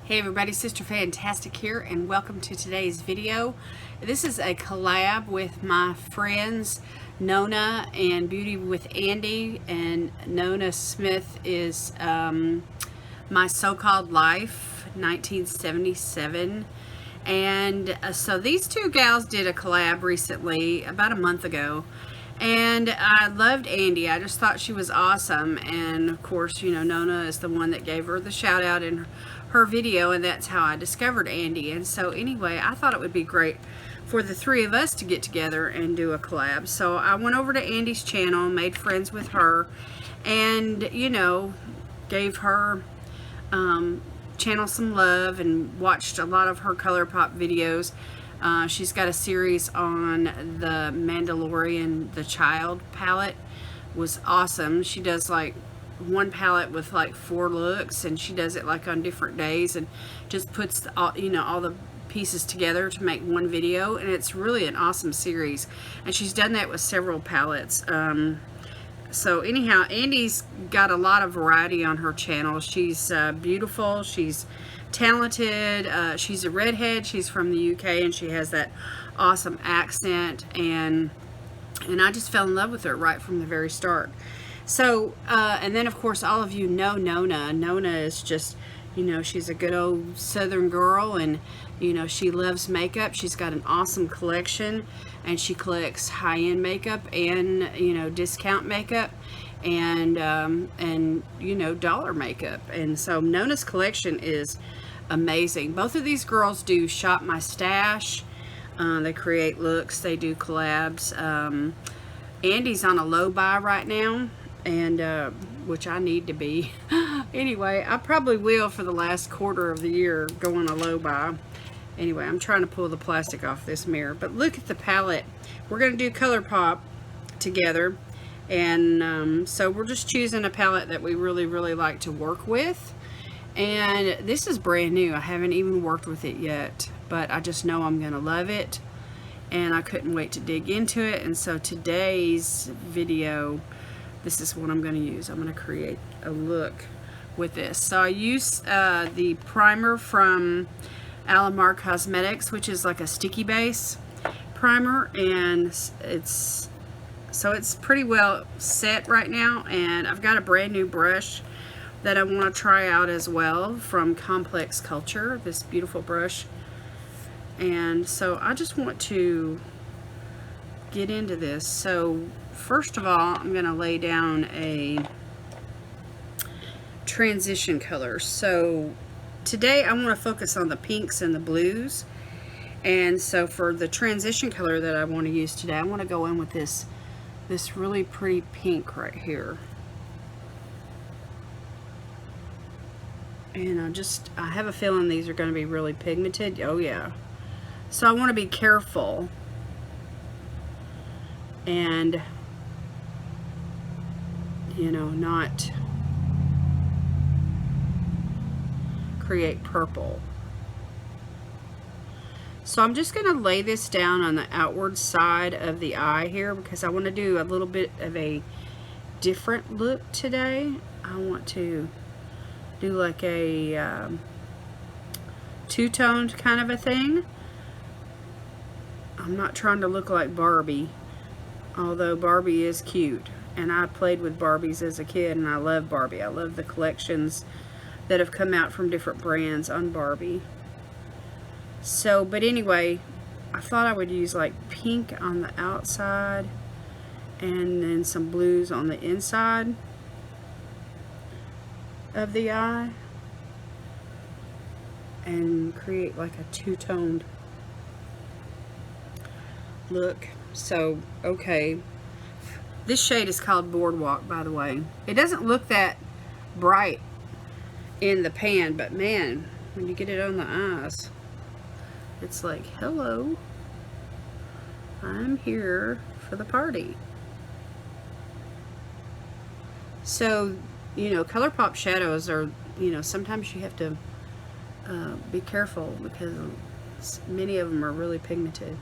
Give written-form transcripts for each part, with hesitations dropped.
Hey everybody, Sister Fantastic here, and welcome to today's video. This is a collab with my friends Nona and Beauty with Andie, and Nona Smith is My So-Called Life 1977. And so these two gals did a collab recently, about a month ago, and I loved Andie. I just thought she was awesome, and of course, you know, Nona is the one that gave her the shout out in her video, and that's how I discovered Andie. And so anyway, I thought it would be great for the three of us to get together and do a collab. So I went over to Andie's channel, made friends with her, and you know, gave her channel some love and watched a lot of her ColourPop videos. She's got a series on the Mandalorian The Child palette. Was awesome. She does like one palette with like 4 looks, and she does it like on different days and just puts all the pieces together to make one video, and it's really an awesome series, and she's done that with several palettes. So anyhow, Andie's got a lot of variety on her channel. She's beautiful, she's talented, she's a redhead, she's from the UK, and she has that awesome accent, and I just fell in love with her right from the very start. So, and then of course all of you know Nona. Nona is just, you know, she's a good old Southern girl, and you know, she loves makeup. She's got an awesome collection, and she collects high-end makeup and, you know, discount makeup, and you know, dollar makeup. And so Nona's collection is amazing. Both of these girls do Shop My Stash. They create looks, they do collabs. Andie's on a low buy right now, and which I need to be. Anyway, I probably will for the last quarter of the year go on a low buy. Anyway, I'm trying to pull the plastic off this mirror, but look at the palette. We're going to do ColourPop together, and so we're just choosing a palette that we really like to work with. And this is brand new. I haven't even worked with it yet, but I just know I'm going to love it, and I couldn't wait to dig into it. And so today's video, this is what I'm going to use. I'm going to create a look with this. So I use the primer from Alamar Cosmetics, which is like a sticky base primer, and it's pretty well set right now. And I've got a brand new brush that I want to try out as well from Complex Culture, this beautiful brush. And so I just want to get into this. So first of all, I'm going to lay down a transition color. So today I want to focus on the pinks and the blues, and so for the transition color that I want to use today, I want to go in with this really pretty pink right here. And I have a feeling these are going to be really pigmented. Oh yeah. So I want to be careful and, you know, not create purple. So I'm just going to lay this down on the outward side of the eye here, because I want to do a little bit of a different look today. I want to do like a two-toned kind of a thing. I'm not trying to look like Barbie, although Barbie is cute, and I played with Barbies as a kid, and I love Barbie. I love the collections that have come out from different brands on Barbie. So, but anyway, I thought I would use like pink on the outside and then some blues on the inside of the eye, and create like a two-toned look. So, okay, this shade is called Boardwalk, by the way. It doesn't look that bright in the pan, but man, when you get it on the eyes, it's like, hello, I'm here for the party. So, you know, ColourPop shadows are, you know, sometimes you have to be careful, because many of them are really pigmented,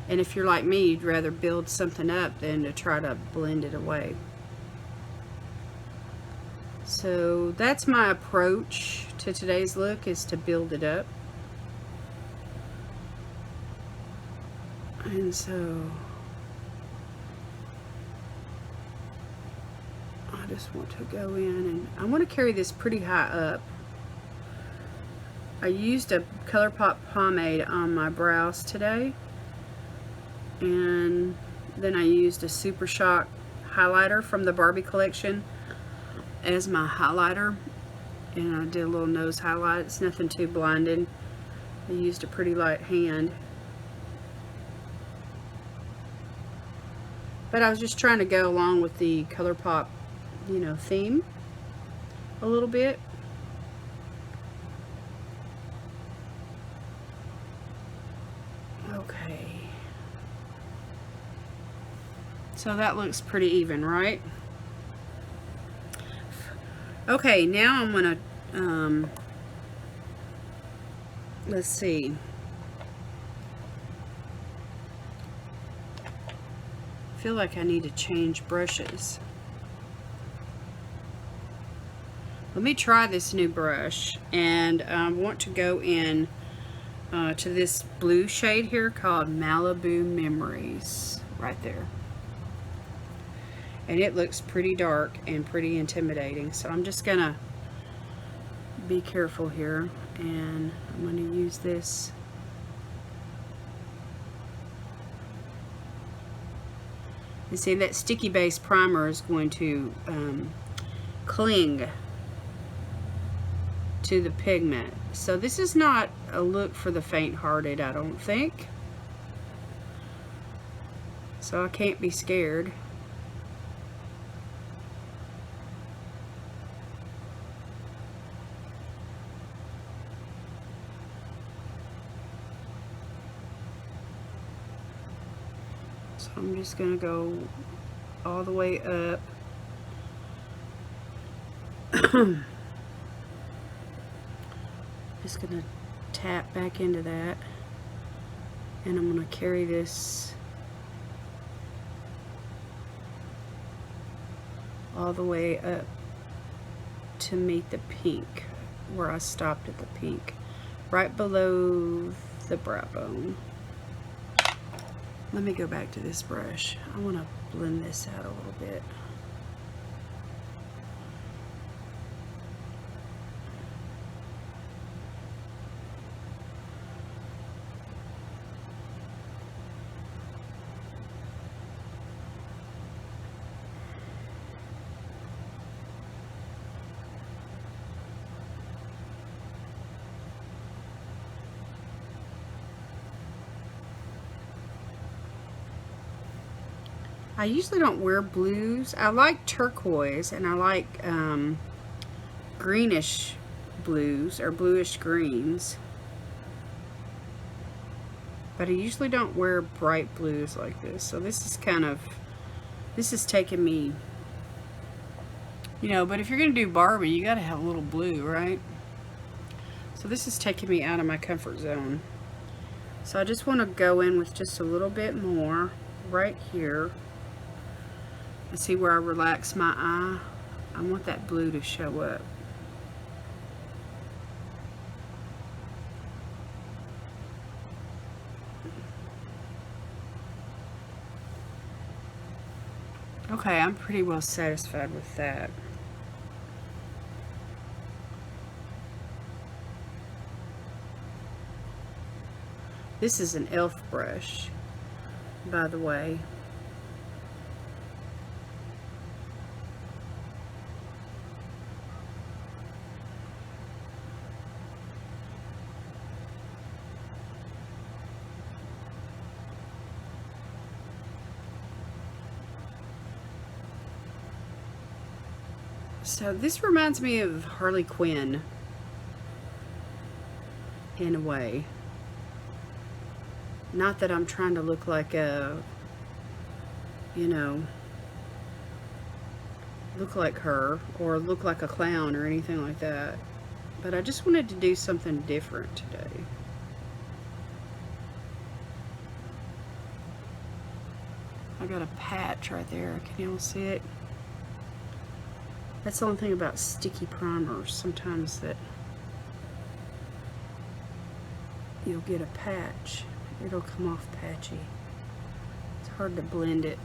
and if you're like me, you'd rather build something up than to try to blend it away. So that's my approach to today's look is to build it up. And so I just want to go in and I want to carry this pretty high up. I used a ColourPop pomade on my brows today, and then I used a Super Shock highlighter from the Barbie collection as my highlighter, and I did a little nose highlight. It's nothing too blinding. I used a pretty light hand, but I was just trying to go along with the ColourPop, you know, theme a little bit. Okay, so that looks pretty even, right? Okay, now I'm gonna let's see. I feel like I need to change brushes. Let me try this new brush, and I want to go in to this blue shade here called Malibu Memories, right there. And it looks pretty dark and pretty intimidating, so I'm just gonna be careful here, and I'm gonna use this. You see, that sticky base primer is going to cling to the pigment. So this is not a look for the faint-hearted, I don't think. So I can't be scared. So I'm just gonna go all the way up. Just gonna tap back into that, and I'm gonna carry this all the way up to meet the pink, where I stopped at the pink, right below the brow bone. Let me go back to this brush. I want to blend this out a little bit. I usually don't wear blues. I like turquoise, and I like greenish blues or bluish greens, but I usually don't wear bright blues like this. So this is kind of, this is taking me, you know, but if you're gonna do Barbie, you gotta have a little blue, right? So this is taking me out of my comfort zone. So I just want to go in with just a little bit more right here. See where I relax my eye? I want that blue to show up. Okay, I'm pretty well satisfied with that. This is an e.l.f. brush, by the way. So this reminds me of Harley Quinn in a way. Not that I'm trying to look like a, you know, look like her or look like a clown or anything like that. But I just wanted to do something different today. I got a patch right there. Can you all see it? That's the only thing about sticky primers sometimes, that you'll get a patch. It'll come off patchy. It's hard to blend it.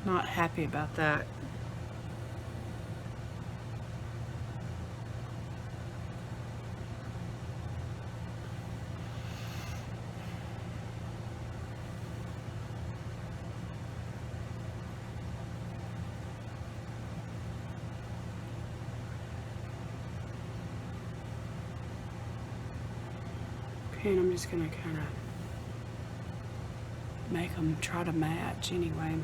Not happy about that. Okay, and I'm just gonna kind of make them try to match anyway.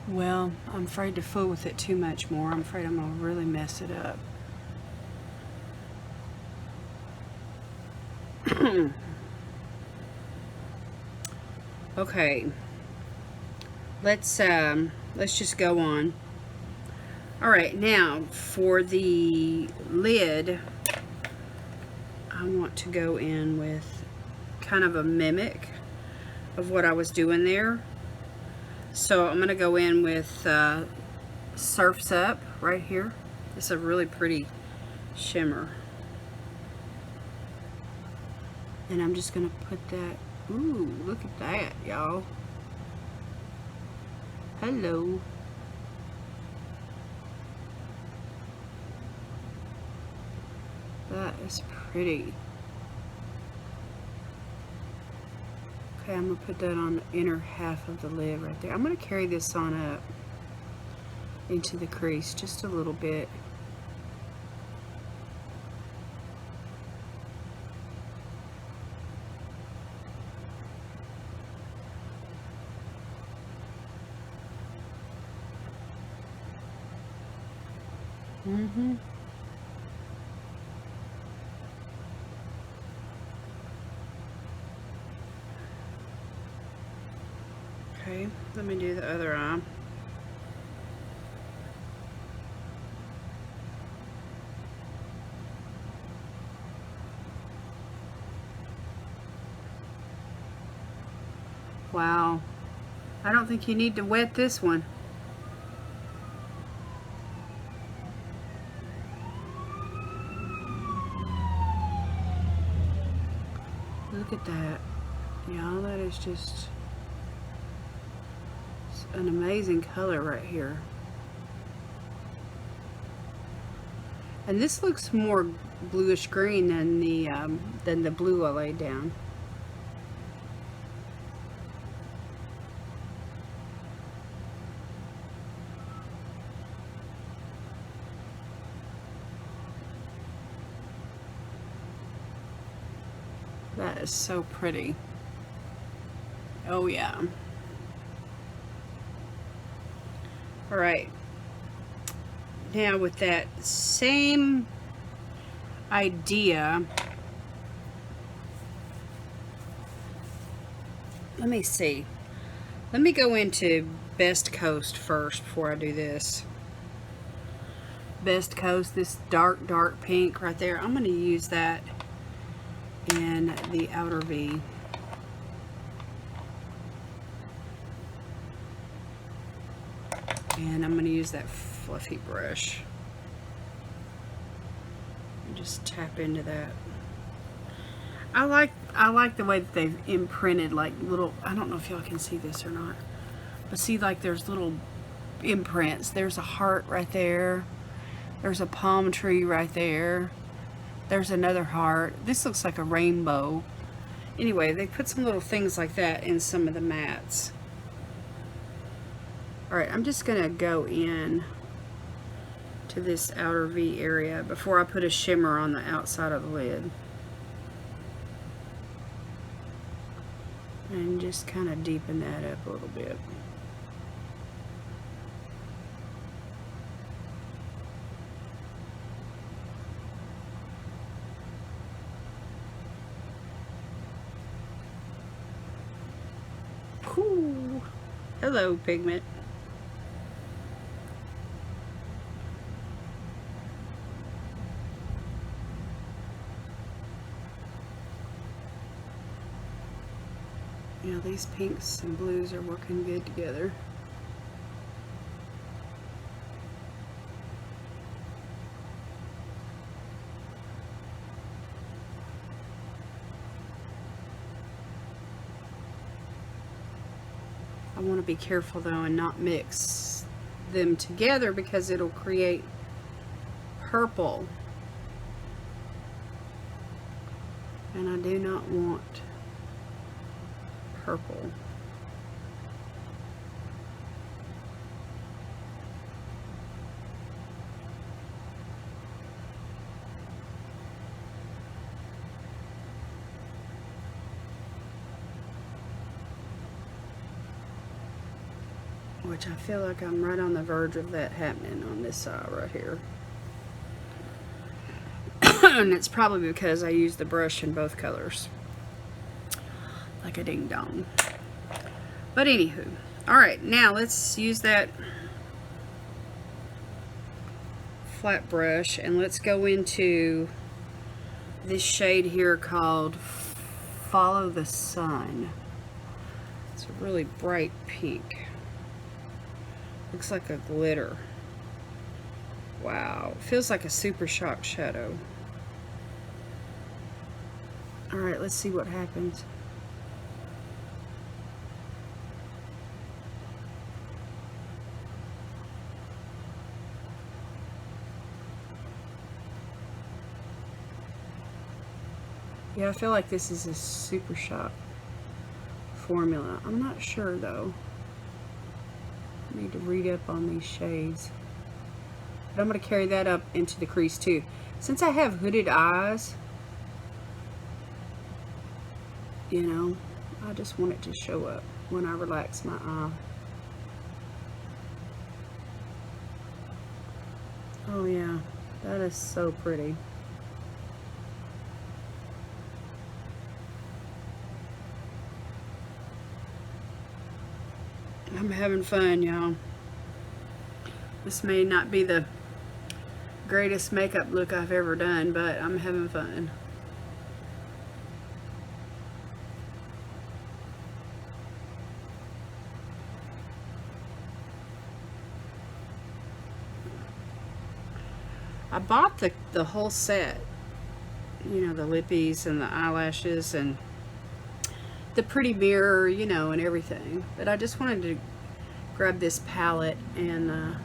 Well, I'm afraid to fool with it too much more. I'm afraid I'm gonna really mess it up. Okay, let's just go on. All right, now for the lid, I want to go in with kind of a mimic of what I was doing there. So I'm gonna go in with Surf's Up right here. It's a really pretty shimmer. And I'm just gonna put that, ooh, look at that, y'all. Hello. That is pretty. Okay, I'm gonna put that on the inner half of the lid right there. I'm gonna carry this on up into the crease just a little bit. Okay, let me do the other eye. Wow, I don't think you need to wet this one. Look at that. Y'all, that is just an amazing color right here. And this looks more bluish green than the blue I laid down. That is so pretty. Oh yeah. All right. Now with that same idea, let me see. Let me go into Best Coast first before I do this. Best Coast, this dark, dark pink right there. I'm going to use that in the outer V. And I'm going to use that fluffy brush and just tap into that. I like the way that they've imprinted like little, I don't know if y'all can see this or not, but see, like there's little imprints. There's a heart right there. There's a palm tree right there. There's another heart. This looks like a rainbow. Anyway, they put some little things like that in some of the mattes. Alright, I'm just going to go in to this outer V area before I put a shimmer on the outside of the lid. And just kind of deepen that up a little bit. Cool. Hello, pigment. You know, these pinks and blues are working good together. I want to be careful though and not mix them together because it'll create purple. And I do not want purple. Which I feel like I'm right on the verge of that happening on this side right here. And it's probably because I use the brush in both colors. Like a ding dong. But anywho. Alright, now let's use that flat brush and let's go into this shade here called Follow the Sun. It's a really bright pink. Looks like a glitter. Wow. Feels like a super shock shadow. Alright, let's see what happens. Yeah, I feel like this is a super shock formula. I'm not sure though. I need to read up on these shades. But I'm going to carry that up into the crease too. Since I have hooded eyes, you know, I just want it to show up when I relax my eye. Oh yeah, that is so pretty. I'm having fun, y'all. This may not be the greatest makeup look I've ever done, but I'm having fun. I bought the whole set, you know, the lippies and the eyelashes and the pretty mirror, you know, and everything. But I just wanted to grab this palette and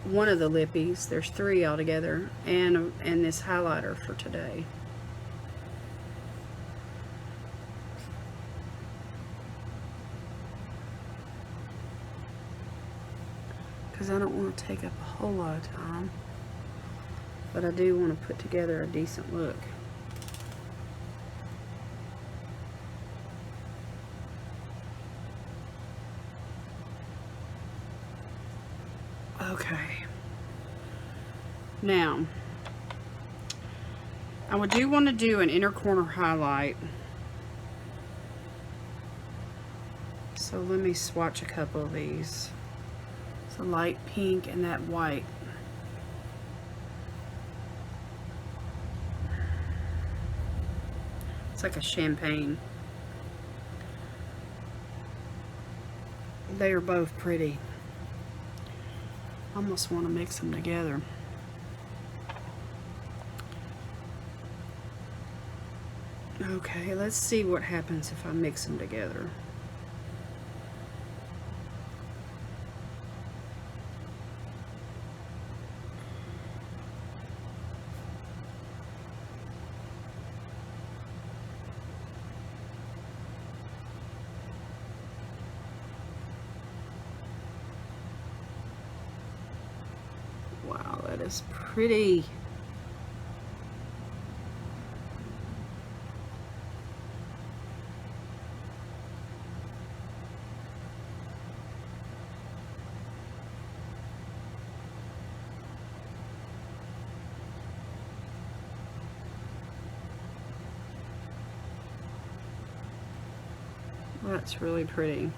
one of the lippies. There's 3 altogether, and this highlighter for today. Because I don't want to take up a whole lot of time, but I do want to put together a decent look. Okay. Now, I do want to do an inner corner highlight. So let me swatch a couple of these. It's a light pink and that white. It's like a champagne. They are both pretty. I almost want to mix them together. Okay, let's see what happens if I mix them together. Wow, that is pretty. That's really pretty.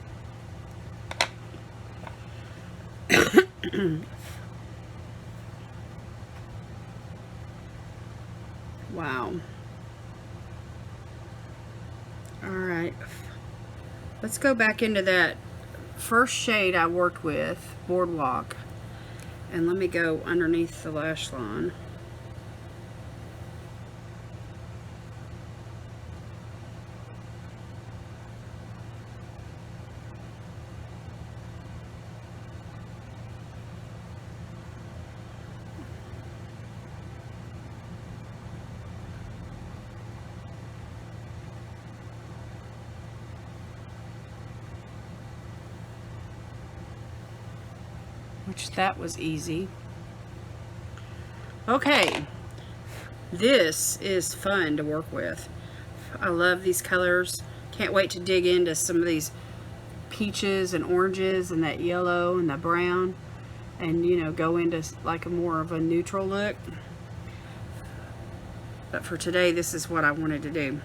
Wow. Alright. Let's go back into that first shade I worked with, Boardwalk. And let me go underneath the lash line. Which that was easy. Okay, this is fun to work with. I love these colors. Can't wait to dig into some of these peaches and oranges and that yellow and the brown, and you know, go into like a more of a neutral look. But for today, this is what I wanted to do.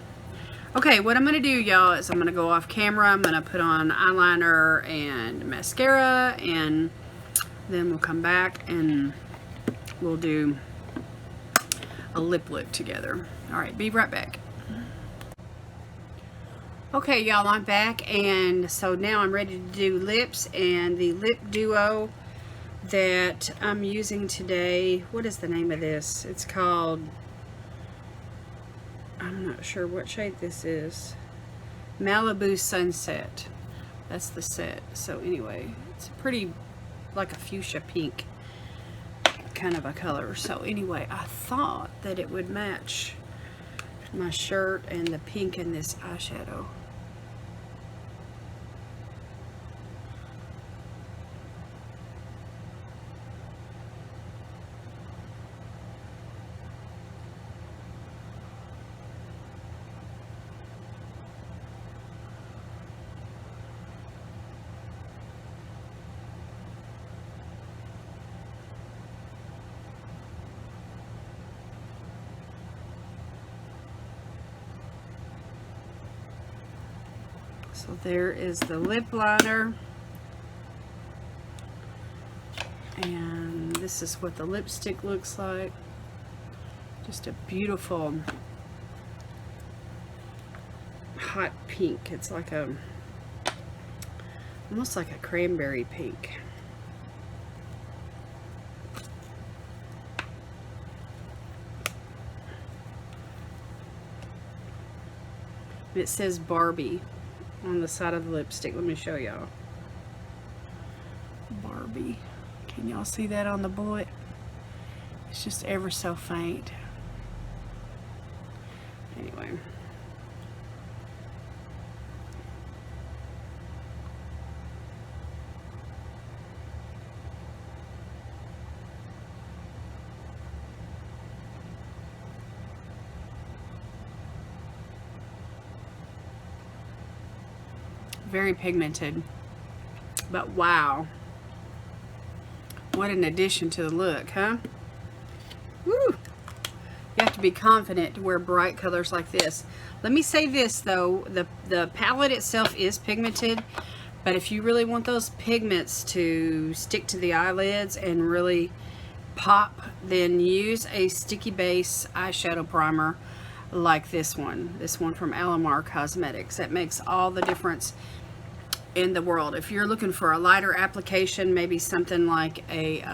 Okay, what I'm going to do, y'all, is I'm going to go off camera. I'm going to put on eyeliner and mascara, and then we'll come back and we'll do a lip look together. All right, be right back. Okay, y'all, I'm back, and so now I'm ready to do lips, and the lip duo that I'm using today, what is the name of this? It's called, I'm not sure what shade this is. Malibu Sunset. That's the set. So anyway, it's pretty, like a fuchsia pink kind of a color. So anyway, I thought that it would match my shirt and the pink in this eyeshadow. So there is the lip liner, and this is what the lipstick looks like. Just a beautiful hot pink. It's like a, almost like a cranberry pink. It says Barbie on the side of the lipstick. Let me show y'all. Barbie. Can y'all see that on the bullet? It's just ever so faint. Anyway. Very pigmented, but wow, what an addition to the look, huh? Woo! You have to be confident to wear bright colors like this. Let me say this though, the palette itself is pigmented, but if you really want those pigments to stick to the eyelids and really pop, then use a sticky base eyeshadow primer like this one from Alamar Cosmetics. That makes all the difference in the world. If you're looking for a lighter application, maybe something like a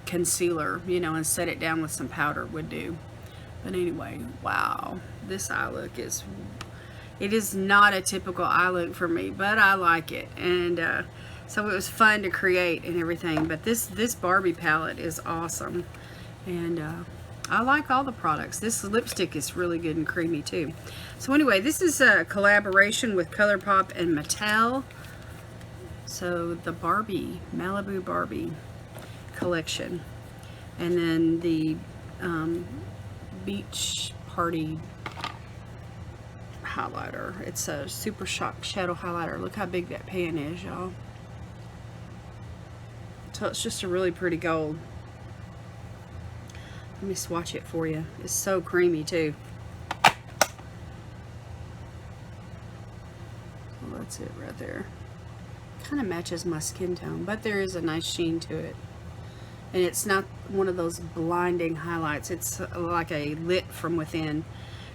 concealer, you know, and set it down with some powder would do. But anyway, wow, this eye look is, it is not a typical eye look for me, but I like it, and so it was fun to create and everything. But this Barbie palette is awesome, and I like all the products. This lipstick is really good and creamy too. So anyway, this is a collaboration with ColourPop and Mattel. So the Barbie, Malibu Barbie collection. And then the Beach Party highlighter. It's a Super Shock Shadow Highlighter. Look how big that pan is, y'all. So it's just a really pretty gold. Let me swatch it for you. It's so creamy too. that's it right there. Kind of matches my skin tone, but there is a nice sheen to it. And it's not one of those blinding highlights. It's like a lit from within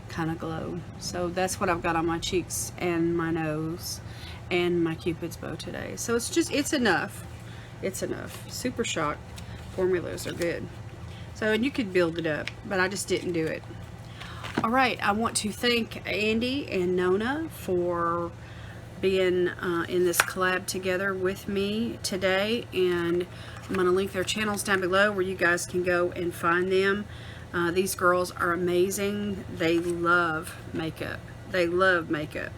kind of glow. So that's what I've got on my cheeks and my nose and my Cupid's bow today. So it's enough. It's enough. Super Shock formulas are good. So, and you could build it up, but I just didn't do it. All right, I want to thank Andie and Nona for being in this collab together with me today, and I'm going to link their channels down below where you guys can go and find them. These girls are amazing. They love makeup. They love makeup,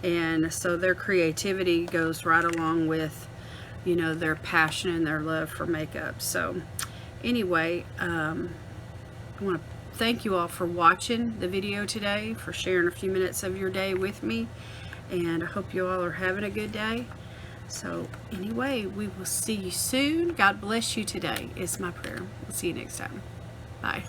and so their creativity goes right along with, you know, their passion and their love for makeup. So anyway, I want to thank you all for watching the video today, for sharing a few minutes of your day with me, and I hope you all are having a good day. So anyway, we will see you soon. God bless you today is my prayer. We'll see you next time. Bye.